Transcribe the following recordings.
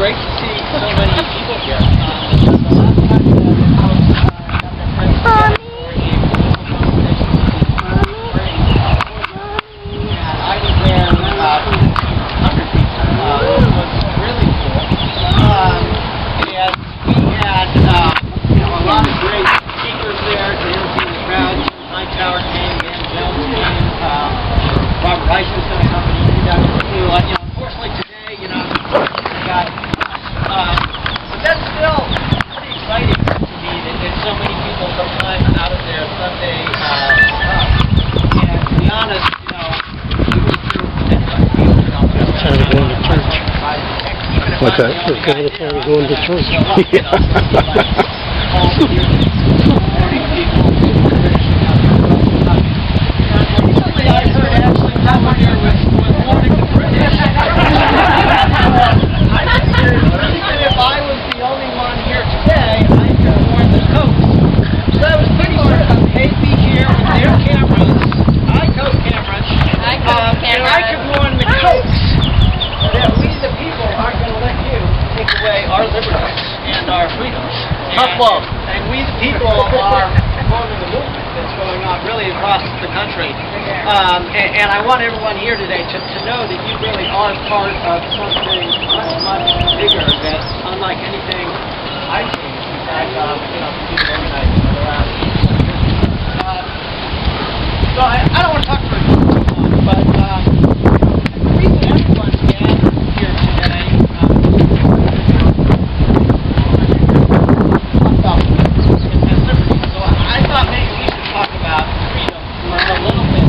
great to see so many people here. What's that? It's kind of time going to church. If I was the only one here today, I could have worn the coats. So I was pretty certain they'd be here with their cameras, Anti-Koch cameras, and I could warn the coats that we, the people, aren't going to let you take away our liberties and our freedoms. Tough love. And we, the people, are forming a movement that's going on really across the country. And I want everyone here today to know that you really are part of something much, much bigger that's unlike anything I've seen besides, people organizing for the last 20 years. So I don't want to talk for too long, but the reason everyone's gathered here today is liberty. So I thought maybe we should talk about freedom a little bit.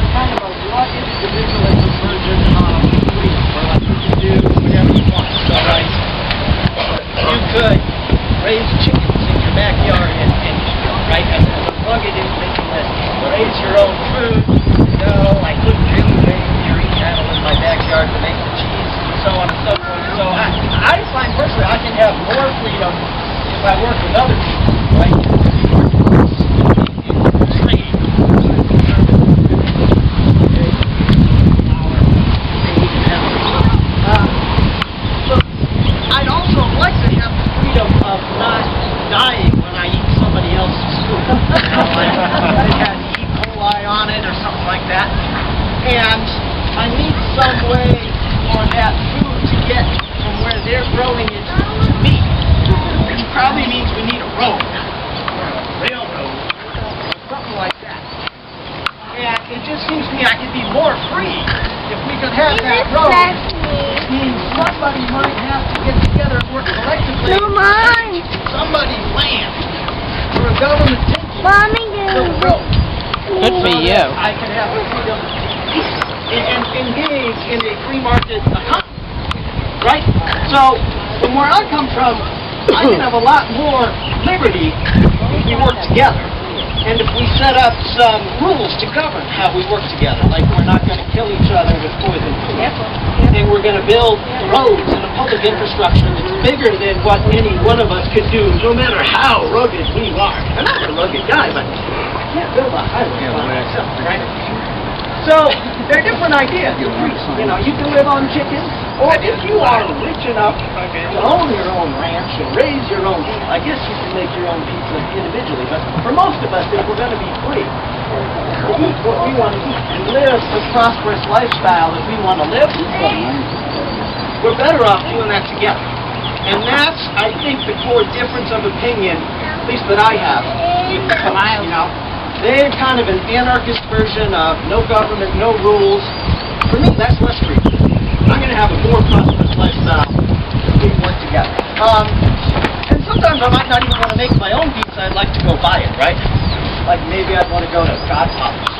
Kind of a what individualism version of freedom, where like you can do whatever you want. So like you could raise chickens in your backyard and eat them, right? As a rugged individualist, raise your own food. No, I couldn't really raise dairy cattle in my backyard to make the cheese, and so on and so forth. So I find personally I can have more freedom if I work with other people, right? Dying when I eat somebody else's food. It has E. coli on it or something like that. And I need some way for that food to get from where they're growing it to me. Which probably means we need a road, or a railroad, or something like that. And it just seems to me I could be more free if we could have that road. It means somebody might have to get together and work collectively. Somebody's land for a government taking the road. Good for you. I can have the freedom and engage in a free market economy, right? So, from where I come from, I can have a lot more liberty if we work together. And if we set up some rules to govern how we work together, like we're not going to kill each other with poison food, and we're going to build roads and a public infrastructure that's bigger than what any one of us could do, no matter how rugged we are. I'm not a rugged guy, but I can't build a highway by myself, right? So, they're different ideas. You can live on chickens, or if you are rich enough to own your own ranch and raise your own beef, I guess you can make your own pizza individually. But for most of us, if we're going to be free to eat what we want to eat and live the prosperous lifestyle that we want to live, we're better off doing that together. And that's, I think, the core difference of opinion, at least that I have with the Koch, They're kind of an anarchist version of no government, no rules. For me, that's less freedom. I'm going to have a more prosperous lifestyle if we work together. And sometimes I might not even want to make my own pizza. I'd like to go buy it, right? Like maybe I'd want to go to Godfather's.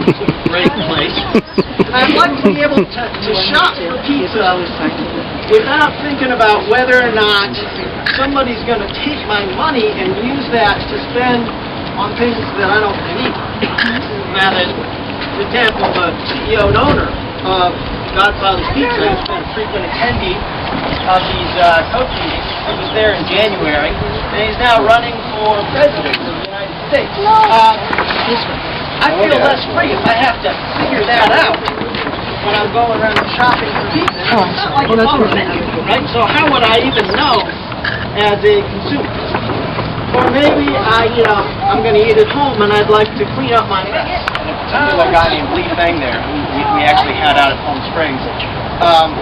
It's a great place. I'd like to be able to shop for pizza without thinking about whether or not somebody's going to take my money and use that to spend on things that I don't need. Now that, for example, the CEO and owner of Godfather's Pizza has been a frequent attendee of these Koch meetings. He was there in January, and he's now running for president of the United States. I feel less free if I have to figure that out when I'm going around shopping for pizza. It's not like it's on the menu, right? So how would I even know as a consumer? Or maybe I'm going to eat at home and I'd like to clean up my mess. There's a guy named Lee Feng there, who we actually had out at Palm Springs,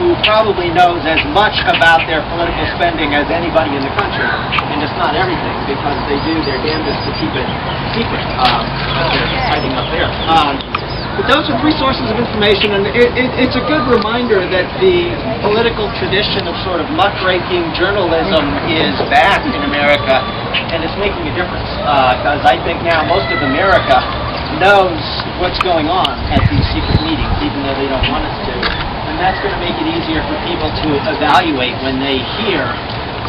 who probably knows as much about their political spending as anybody in the country, and it's not everything, because they do their damnedest to keep it secret. They're hiding up there. But those are three sources of information, and it's a good reminder that the political tradition of sort of muckraking journalism is back in America, and it's making a difference, because I think now most of America knows what's going on at these secret meetings, even though they don't want us to. And that's going to make it easier for people to evaluate when they hear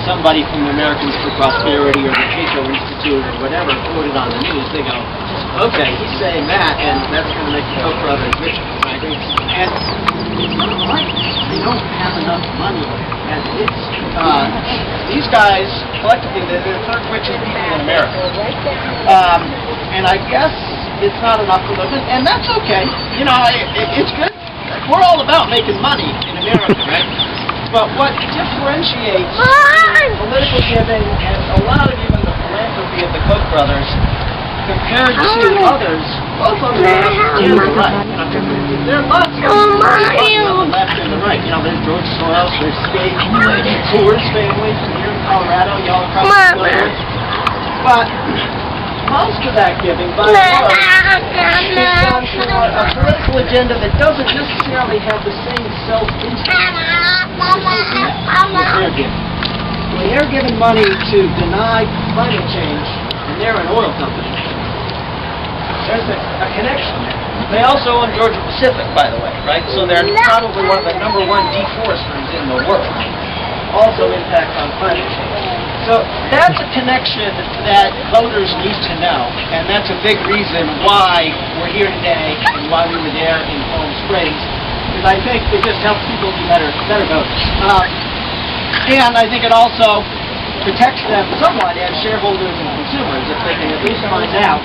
somebody from the Americans for Prosperity or the Cato Institute or whatever quoted on the news. They go, okay, he's saying that, and that's going to make the Koch brothers rich. And it's not right. They don't have enough money as it is. These guys, collectively, they're the third richest people in America. And I guess it's not enough for them, and that's okay. You know, it's good. We're all about making money in America, right? But what differentiates political giving and a lot of even the philanthropy of the Koch brothers compared to others, both on the left and the right. There are lots of people on the left and the right. You know, there's George Soros, there's State, Coors family from here in Colorado, y'all across the border. But most of that giving, by and large, is done for a political agenda that doesn't necessarily have the same self-interest as they're giving. When they're giving money to deny climate change, and they're an oil company, there's a connection there. They also own Georgia Pacific, by the way, right? So they're probably one of the #1 deforesters in the world. Also impact on climate change. So that's a connection that voters need to know, and that's a big reason why we're here today and why we were there in Palm Springs, because I think it just helps people be better voters. And I think it also protects them somewhat as shareholders and consumers if they can at least find out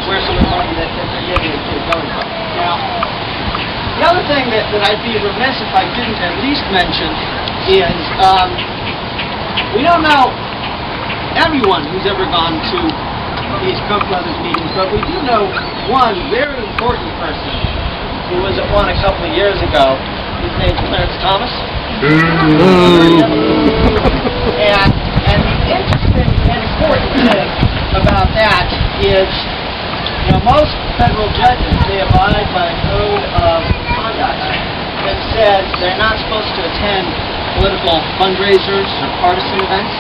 where some of the money that they're giving is going from. Now, the other thing that I'd be remiss if I didn't at least mention is we don't know everyone who's ever gone to these Koch brothers meetings, but we do know one very important person who was at one a couple of years ago. His name's Clarence Thomas. And the interesting and important thing about that is, you know, most federal judges, they abide by a code of conduct that says they're not supposed to attend political fundraisers or partisan events.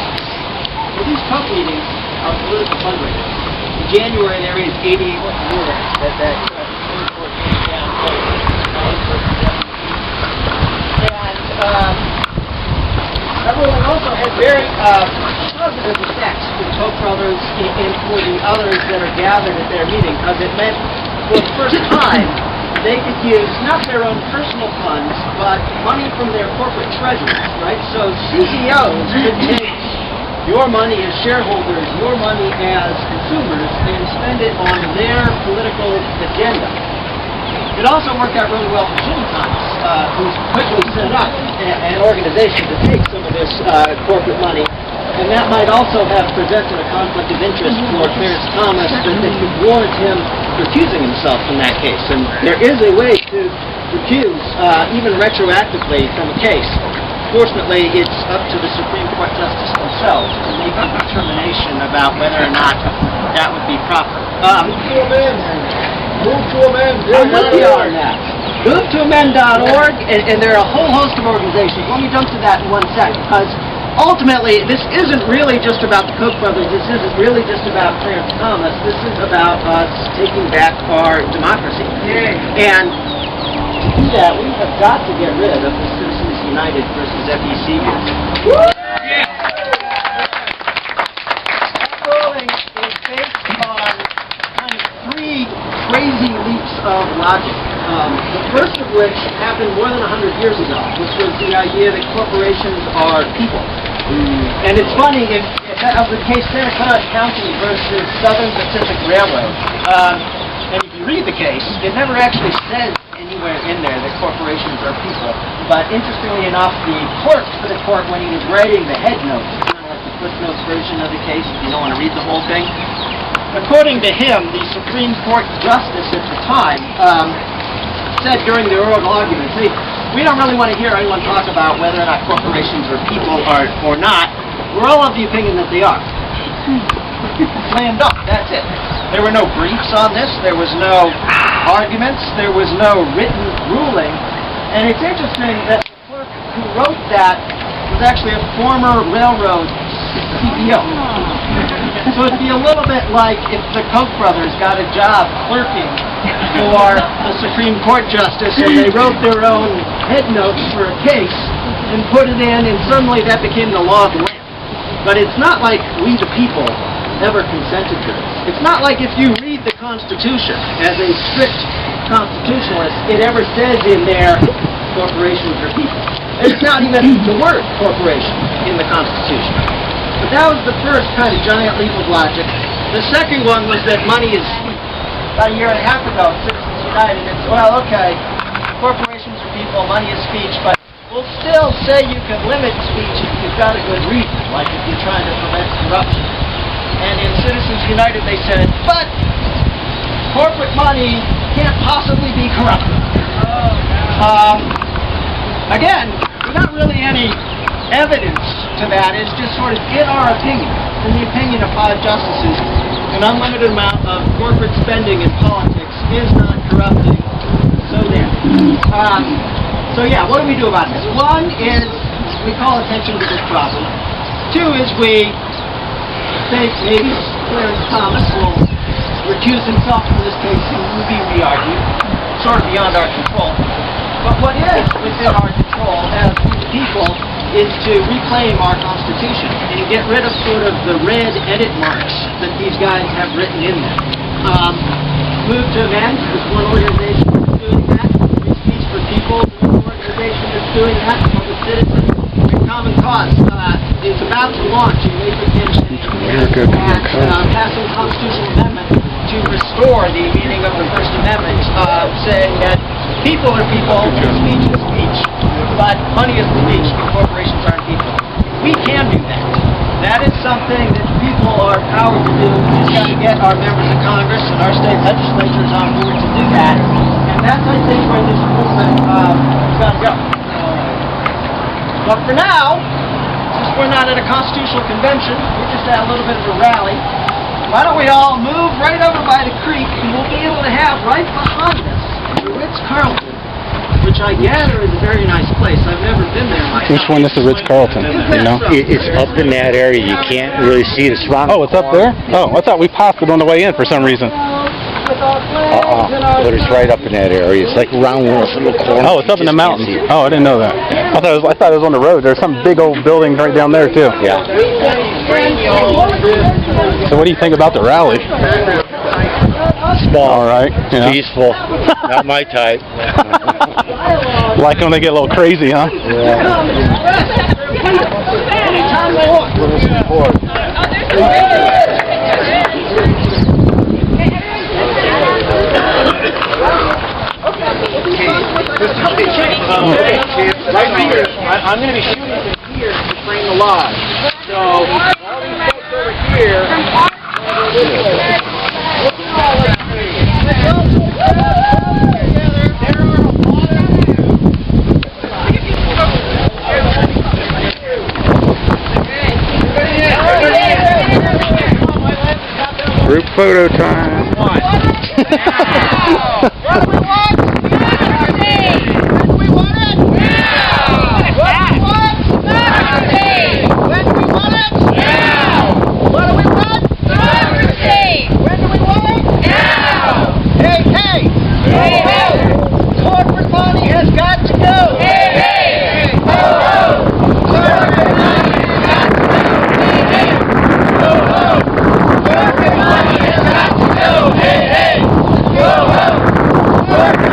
Well, these Koch meetings are political fundraisers. In January, they raised $88 million that Supreme Court came down and that ruling also had very positive effects for the Koch brothers and for the others that are gathered at their meeting, because it meant for the first time they could use not their own personal funds, but money from their corporate treasuries, right? So CEOs could take your money as shareholders, your money as consumers, and spend it on their political agenda. It also worked out really well for Jim Thomas, who's quickly set up an organization to take some of this corporate money. And that might also have presented a conflict of interest for Clarence Thomas that could warrant him recusing himself from that case. And there is a way to recuse, even retroactively, from a case. Fortunately, it's up to the Supreme Court justice themselves to make a determination about whether or not that would be proper. Move to amend. I'm with you on that. MoveToAmend.org, and there are a whole host of organizations. Let me jump to that in 1 second, because ultimately, this isn't really just about the Koch brothers. This isn't really just about Clarence Thomas. This is about us taking back our democracy. And to do that, we have got to get rid of the Citizens United versus FEC movement. That ruling is based on kind of three crazy leaps of logic. The first of which happened more than 100 years ago, which was the idea that corporations are people. And it's funny, if that was the case, Seneca County versus Southern Pacific Railroad. And if you read the case, it never actually says anywhere in there that corporations are people. But interestingly enough, the clerk for the court, when he was writing the head notes, kind of like the footnotes version of the case, if you don't want to read the whole thing, according to him, the Supreme Court justice at the time said during the oral arguments, hey, we don't really want to hear anyone talk about whether or not corporations are people or not. We're all of the opinion that they are. Slam dunk, that's it. There were no briefs on this, there was no arguments, there was no written ruling, and it's interesting that the clerk who wrote that was actually a former railroad CEO. So it'd be a little bit like if the Koch brothers got a job clerking for the Supreme Court justice and they wrote their own head notes for a case and put it in, and suddenly that became the law of the land. But it's not like we the people ever consented to this. It's not like if you read the Constitution as a strict constitutionalist, it ever says in there corporations are people. It's not even the word corporation in the Constitution. But that was the first kind of giant leap of logic. The second one was that money is speech. About a year and a half ago, Citizens United, it's, well, okay, corporations are people, money is speech, but we'll still say you can limit speech if you've got a good reason, like if you're trying to prevent corruption. And in Citizens United they said, but corporate money can't possibly be corrupt. Again, there's not really any evidence to that. It's just sort of in our opinion, in the opinion of 5 justices, an unlimited amount of corporate spending in politics is not corrupting. So there. So yeah, what do we do about this? 1 is we call attention to this problem. 2 is we think maybe Clarence Thomas will recuse himself from this case and will be re-argued, sort of beyond our control. But what is within our control as people is to reclaim our Constitution and get rid of sort of the red edit marks that these guys have written in there. Move to amend, there's one organization that's doing that. Free Speech for People, another organization that's doing that. Public Citizens. Common Cause is about to launch a major campaign at passing a constitutional amendment to restore the meaning of the First Amendment, saying that people are people, speech is speech, but money is speech, and corporations aren't people. We can do that. That is something that people are empowered to do. We just got to get our members of Congress and our state legislatures on board to do that. And that's, I think, where this movement has got to go. But for now, since we're not at a constitutional convention, we're just at a little bit of a rally, why don't we all move right over by the creek, and we'll be able to have right behind us the Ritz-Carlton, which I gather is a very nice place. I've never been there myself. Which one is the Ritz-Carlton? You know? It's up in that area. You can't really see it. It's around. Oh, it's up there? Oh, I thought we passed it on the way in for some reason. But it's right up in that area. It's like around one little corner. Oh, it's up in the mountains. Oh, I didn't know that. I thought it was on the road. There's some big old building right down there too. Yeah. So what do you think about the rally? Small. All right. Yeah. Peaceful. Not my type. Like when they get a little crazy, huh? Yeah. Right here, I'm going to be shooting from here to frame the lodge. So, all these folks over here, Group photo time. corporate money has got to go. Hey, hey. Ho, ho. Corporate money has got to go. Hey, hey. Ho, ho. Corporate money has got to go. Hey, hey. Ho, ho. Corporate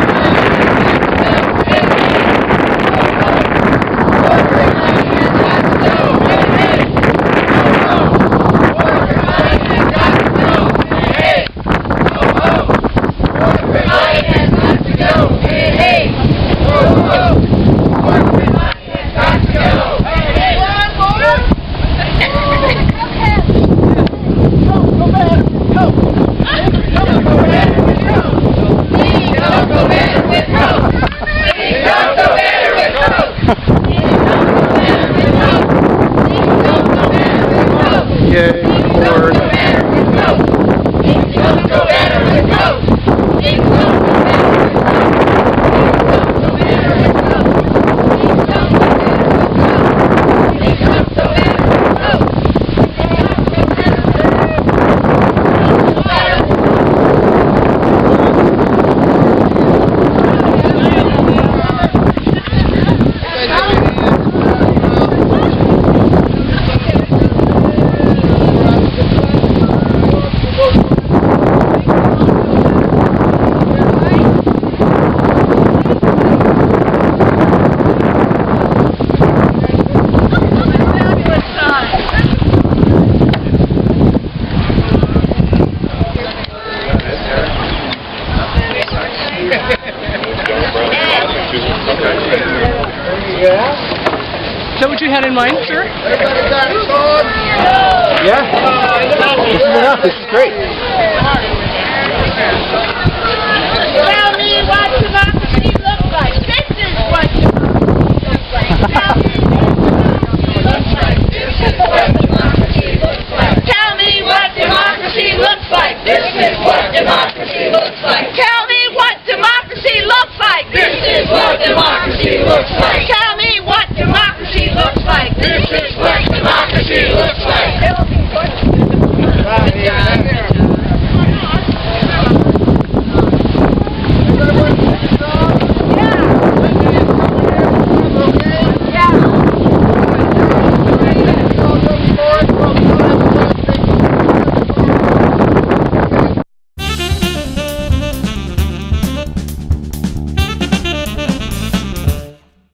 Is that what you had in mind, sir? Yeah. This is enough. This is great.